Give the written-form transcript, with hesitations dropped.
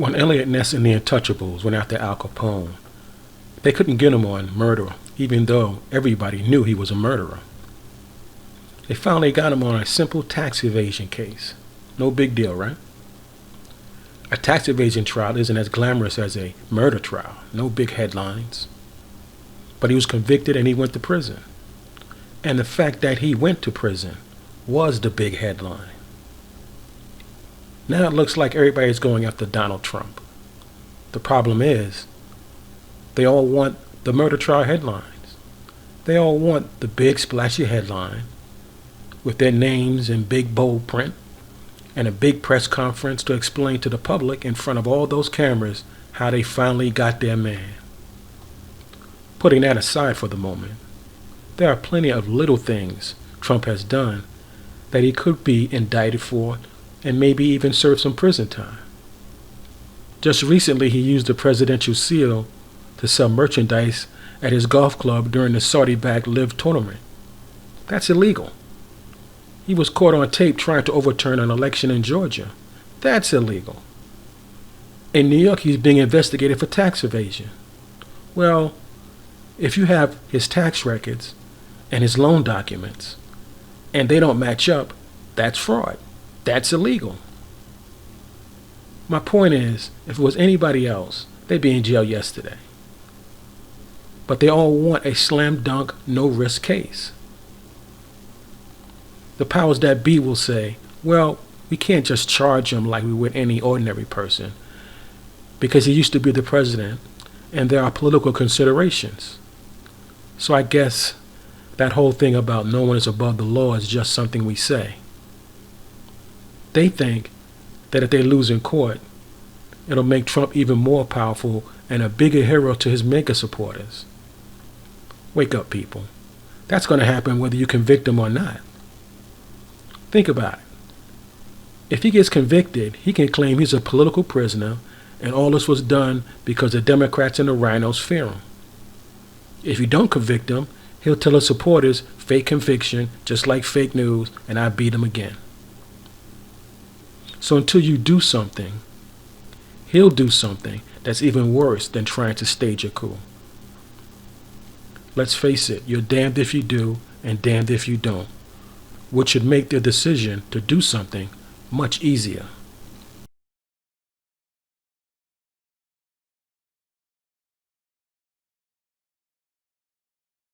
When Elliot Ness and the Untouchables went after Al Capone, they couldn't get him on murder, even though everybody knew he was a murderer. They finally got him on a simple tax evasion case. No big deal, right? A tax evasion trial isn't as glamorous as a murder trial. No big headlines. But he was convicted and he went to prison. And the fact that he went to prison was the big headline. Now it looks like everybody's going after Donald Trump. The problem is, they all want the murder trial headlines. They all want the big splashy headline with their names in big bold print and a big press conference to explain to the public in front of all those cameras how they finally got their man. Putting that aside for the moment, there are plenty of little things Trump has done that he could be indicted for and maybe even serve some prison time. Just recently, he used the presidential seal to sell merchandise at his golf club during the Saudi-backed Live tournament. That's illegal. He was caught on tape trying to overturn an election in Georgia. That's illegal. In New York, he's being investigated for tax evasion. Well, if you have his tax records and his loan documents, and they don't match up, that's fraud. That's illegal. My point is, if it was anybody else, they'd be in jail yesterday. But they all want a slam dunk, no risk case. The powers that be will say, well, we can't just charge him like we would any ordinary person because he used to be the president and there are political considerations. So I guess that whole thing about no one is above the law is just something we say. They think that if they lose in court, it'll make Trump even more powerful and a bigger hero to his mega supporters. Wake up, people. That's going to happen whether you convict him or not. Think about it. If he gets convicted, he can claim he's a political prisoner and all this was done because the Democrats and the rhinos fear him. If you don't convict him, he'll tell his supporters fake conviction, just like fake news, and I beat him again. So until you do something, he'll do something that's even worse than trying to stage a coup. Let's face it, you're damned if you do and damned if you don't, which should make their decision to do something much easier.